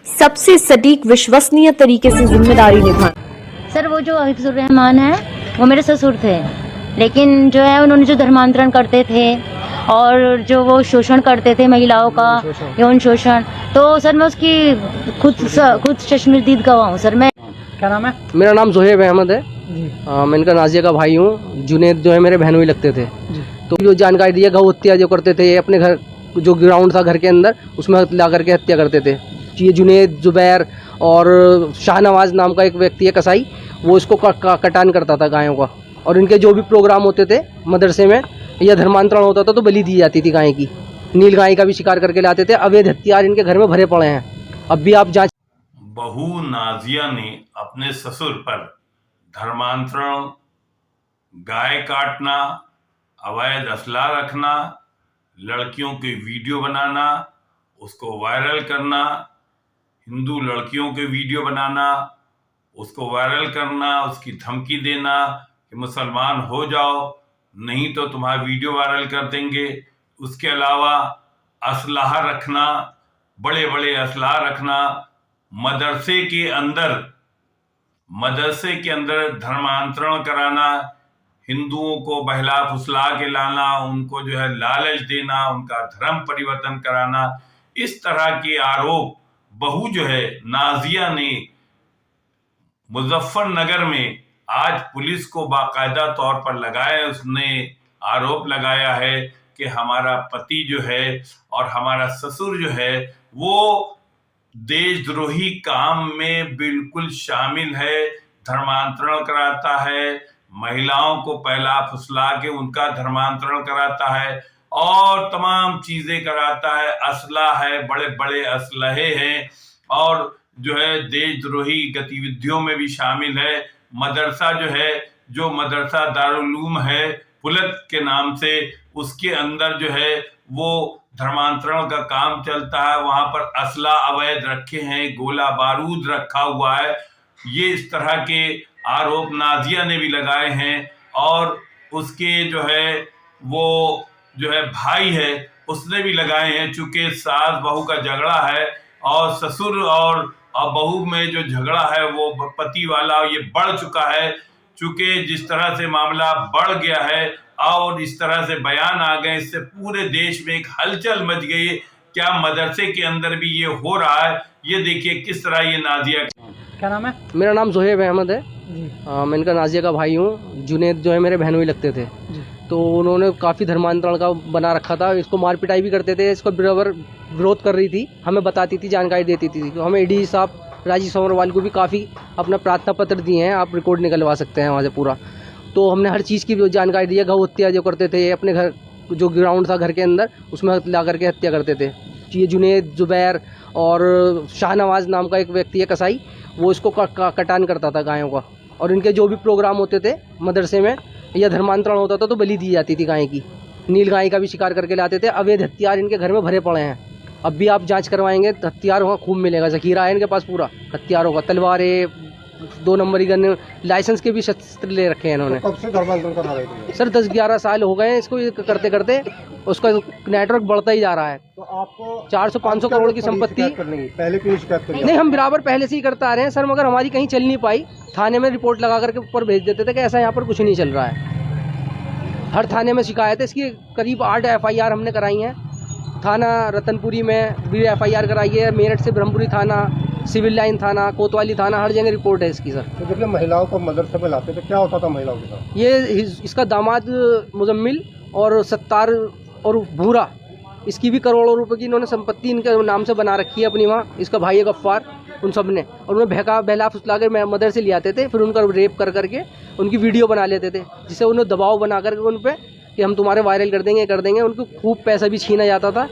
सबसे सटीक विश्वसनीय तरीके से जिम्मेदारी निभाएं। सर वो जो हिफ्जुर रहमान है वो मेरे ससुर थे, लेकिन जो है उन्होंने जो धर्मांतरण करते थे और जो वो शोषण करते थे महिलाओं का, यौन शोषण, तो सर मैं उसकी खुद चश्मदीद गवाह हूँ। सर मैं, क्या नाम है? मेरा नाम जोहेब अहमद है। मैं इनका नाजिया का भाई हूँ। जुनेद जो है मेरे बहनों ही लगते थे। तो जो जानकारी दी है, गौ हत्या जो करते थे, अपने घर जो ग्राउंड था घर के अंदर उसमें ला करके हत्या करते थे। ये जुनेद, जुबैर और शाहनवाज नाम का एक व्यक्ति है कसाई, वो इसको कटान करता था गायों का। और इनके जो भी प्रोग्राम होते थे मदरसे में या धर्मांतरण होता था तो बलि दी जाती थी गाय की। नील गाय का भी शिकार करके लाते थे। अवैध हथियार इनके घर में भरे पड़े हैं। अब भी आप जांच। बहू नाजिया ने अपने ससुर पर धर्मांतरण, गाय काटना, अवैध असला रखना, लड़कियों के वीडियो बनाना, उसको वायरल करना, हिंदू लड़कियों के वीडियो बनाना, उसको वायरल करना, उसकी धमकी देना कि मुसलमान हो जाओ नहीं तो तुम्हारा वीडियो वायरल कर देंगे। उसके अलावा असलाह रखना, बड़े बड़े असलाह रखना, मदरसे के अंदर धर्मांतरण कराना, हिंदुओं को बहला फुसला के लाना, उनको जो है लालच देना, उनका धर्म परिवर्तन कराना, इस तरह के आरोप बहू जो है नाजिया ने मुजफ्फरनगर में आज पुलिस को बाकायदा तौर पर लगाया। उसने आरोप लगाया है कि हमारा पति जो है और हमारा ससुर जो है वो देशद्रोही काम में बिल्कुल शामिल है, धर्मांतरण कराता है, महिलाओं को पहला फुसला के उनका धर्मांतरण कराता है और तमाम चीजें कराता है। असला है, बड़े बड़े असलहे हैं और जो है देशद्रोही गतिविधियों में भी शामिल है। मदरसा जो है, जो मदरसा दारुल-उलूम है पुलत के नाम से, उसके अंदर जो है वो धर्मांतरण का काम चलता है। वहां पर असला अवैध रखे हैं, गोला बारूद रखा हुआ है। ये इस तरह के आरोप नाजिया ने भी लगाए हैं और उसके जो है वो जो है भाई है उसने भी लगाए हैं। चूंकि सास बहू का झगड़ा है और ससुर और बहू में जो झगड़ा है वो पति वाला ये बढ़ चुका है। चूंकि जिस तरह से मामला बढ़ गया है और इस तरह से बयान आ गए, इससे पूरे देश में एक हलचल मच गई। क्या मदरसे के अंदर भी ये हो रहा है? ये देखिए किस तरह ये नाजिया। क्या नाम है? मेरा नाम जोहेब अहमद है। मैं इनका नाजिया का भाई हूँ। जुनेद जो है मेरे बहनों ही लगते थे। तो उन्होंने काफ़ी धर्मांतरण का बना रखा था। इसको मार पिटाई भी करते थे। इसको बराबर विरोध कर रही थी, हमें बताती थी, जानकारी देती थी। तो हमें एडी साहब राजीव सोमरवाल को भी काफ़ी अपना प्रार्थना पत्र दिए हैं, आप रिकॉर्ड निकलवा सकते हैं वहाँ से पूरा। तो हमने हर चीज़ की जानकारी दी है। गौ हत्या जो करते थे, अपने घर जो ग्राउंड था घर के अंदर उसमें ला करके हत्या करते थे। ये जुनेद, जुबैर और शाहनवाज नाम का एक व्यक्ति है कसाई, वो इसको कटान करता था गायों का। और इनके जो भी प्रोग्राम होते थे मदरसे में या धर्मांतरण होता था तो बलि दी जाती थी गाय की। नील गाय का भी शिकार करके लाते थे। अवैध हथियार इनके घर में भरे पड़े हैं। अब भी आप जांच करवाएंगे हथियार वहाँ खूब मिलेगा। जखीरा है इनके पास पूरा हथियारों का, तलवारें, 2 नंबरी गन, लाइसेंस के भी शस्त्र ले रखे हैं इन्होंने। तो कब से धर्मांतरण करा रहे थे? सर 10-11 साल हो गए हैं इसको करते करते। उसका नेटवर्क बढ़ता ही जा रहा है। तो आपको 400-500 करोड़ की संपत्ति पहले क्यों शिकायत करनी? नहीं, हम बराबर पहले से ही करते आ रहे हैं सर, मगर हमारी कहीं चल नहीं पाई। थाने में रिपोर्ट लगा करके ऊपर भेज देते थे कि ऐसा यहाँ पर कुछ नहीं चल रहा है। हर थाने में शिकायत है इसकी। करीब 8 FIR हमने कराई हैं। थाना रतनपुरी में भी FIR कराई है, मेरठ से ब्रह्मपुरी थाना, सिविल लाइन थाना, कोतवाली थाना, हर जगह रिपोर्ट है इसकी सर। तो जब ये महिलाओं को मदरसे में लाते तो क्या होता था महिलाओं के साथ? ये इसका दामाद मुजम्मिल और सत्तार और भूरा, इसकी भी करोड़ों रुपए की इन्होंने संपत्ति इनके नाम से बना रखी है अपनी वहाँ। इसका भाई है गफ्फार, उन सब ने। और उन्हें बहला फुसला कर मदरसे ले आते थे, फिर उनका रेप कर करके उनकी वीडियो बना लेते थे, जिससे उन्हें दबाव बना करके उन पर कि हम तुम्हारे वायरल कर देंगे। उनको खूब पैसा भी छीना जाता था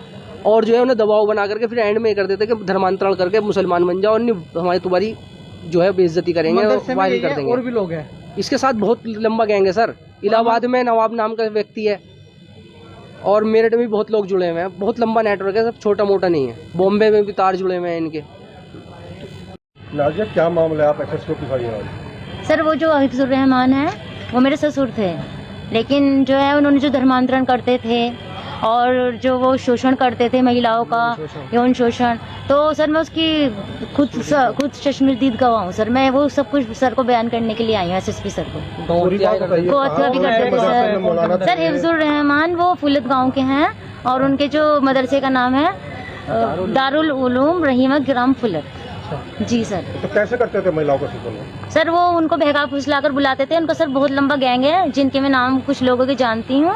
और जो है उन्हें दबाव बना करके फिर एंड में कर देते कि धर्मांतरण करके मुसलमान बन जाओ और हमारी तुम्हारी जो है बेइज्जती करेंगे और वायरल कर देंगे। और भी लोग हैं इसके साथ, बहुत लंबा गैंग है सर। इलाहाबाद में नवाब नाम का व्यक्ति है और मेरठ में भी बहुत लोग जुड़े हुए हैं। बहुत लंबा नेटवर्क है, सब छोटा मोटा नहीं है। बॉम्बे में भी तार जुड़े हुए हैं इनके। नाजिया क्या मामला है? आप SSO की खड़ी? सर वो जो हिफ्जुर रहमान है वो मेरे ससुर थे, लेकिन जो है उन्होंने जो धर्मांतरण करते थे और जो वो शोषण करते थे महिलाओं का, यौन शोषण, तो सर मैं उसकी खुद चश्मदीद गवाह हूँ सर। मैं वो सब कुछ सर को बयान करने के लिए आई हूँ, SSP सर को। पूरी बात बताइए, को हत्या भी करते थे सर। हिफ्जुर रहमान वो फुलत गांव के हैं और उनके जो मदरसे का नाम है दारुल उलूम रहीमा ग्राम फुलत। जी सर। तो कैसे करते थे महिलाओं का शोषण? सर वो उनको बहका फुसला कर बुलाते थे। उनका सर बहुत लंबा गैंग है जिनके मैं नाम कुछ लोगों के जानती हूँ,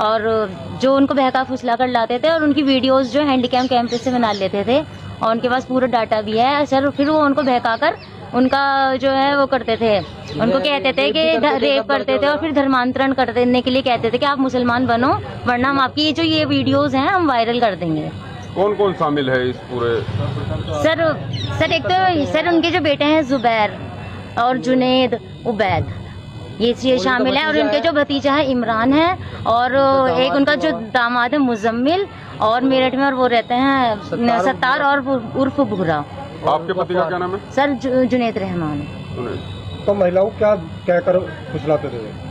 और जो उनको बहका फुसला कर लाते थे और उनकी वीडियोस जो हैंडीकैम कैमरे से बना लेते थे और उनके पास पूरा डाटा भी है सर। फिर वो उनको बहका कर उनका जो है वो करते थे, उनको कहते थे कि रेप करते थे और फिर धर्मांतरण कर देने के लिए कहते थे कि आप मुसलमान बनो वरना हम आपकी जो ये वीडियोस हैं हम वायरल कर देंगे। कौन कौन शामिल है इस पूरे? सर एक तो सर उनके जो बेटे हैं जुबैर और जुनेद उबैद, ये शामिल है, और उनके जो भतीजा है इमरान है, और एक उनका जो दामाद है मुजम्मिल, और मेरठ में और वो रहते हैं सत्तार और उर्फ भूरा। आपके पति का क्या नाम है? सर जुनेद रहमान। तो महिलाओं क्या कहकर फुसलाते थे?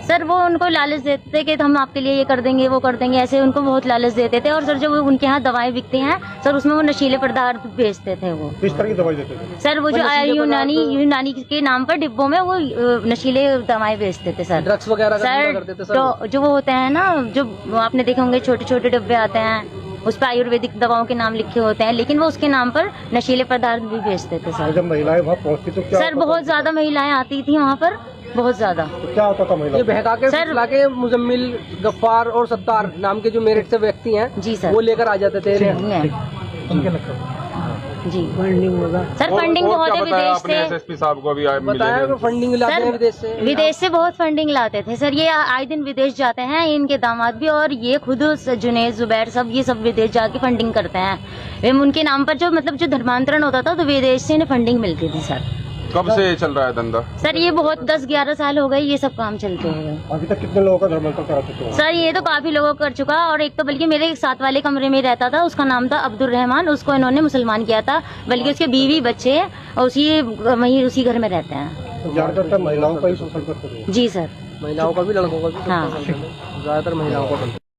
सर वो उनको लालच देते थे कि हम आपके लिए ये कर देंगे वो कर देंगे, ऐसे उनको बहुत लालच देते थे। और सर जो उनके यहाँ दवाएं बिकती हैं सर उसमें वो नशीले पदार्थ बेचते थे। वो किस तरह की दवाई देते थे? सर वो जो यूनानी के नाम पर डिब्बों में वो नशीले दवाएं बेचते थे सर। ड्रग्स वगैरह सर तो जो वो होते हैं ना, जो आपने देखे होंगे छोटे छोटे डिब्बे आते हैं, उस पर आयुर्वेदिक दवाओं के नाम लिखे होते हैं, लेकिन वो उसके नाम पर नशीले पदार्थ भी बेचते थे सर। जब महिलाएं वहाँ पहुँचती तो क्या सर बहुत ज्यादा महिलाएं आती थी वहाँ पर, बहुत ज्यादा। तो क्या होता था महिला? ये बहका के फुसला के मुजम्मिल, गफ्फार और सत्तार नाम के जो मेरठ से व्यक्ति हैं जी सर, वो लेकर आ जाते थे। जी सर फंडिंग बहुत है विदेश से। SSP साहब को अभी बताया फंडिंग लाते हैं विदेश से बहुत फंडिंग लाते थे सर। ये आए दिन विदेश जाते हैं, इनके दामाद भी, और ये खुद जुनेद जुबैर सब ये सब विदेश जाके फंडिंग करते हैं। उनके नाम पर जो मतलब जो धर्मांतरण होता था तो विदेश से इन्हें फंडिंग मिलती थी सर। कब से चल रहा है धंधा? सर ये बहुत 10-11 साल हो गए ये सब काम चलते हुए। अभी तक कितने लोगों का धर्मांतरण करा चुके हैं? सर ये तो काफी लोगों कर चुका, और एक तो बल्कि मेरे साथ वाले कमरे में रहता था, उसका नाम था अब्दुल रहमान, उसको इन्होंने मुसलमान किया था, बल्कि उसके बीवी बच्चे उसी घर में रहते हैं। ज्यादातर महिलाओं का ही शोषण करते थे? जी सर। महिलाओं का भी लड़कों का भी। हाँ ज्यादातर महिलाओं का।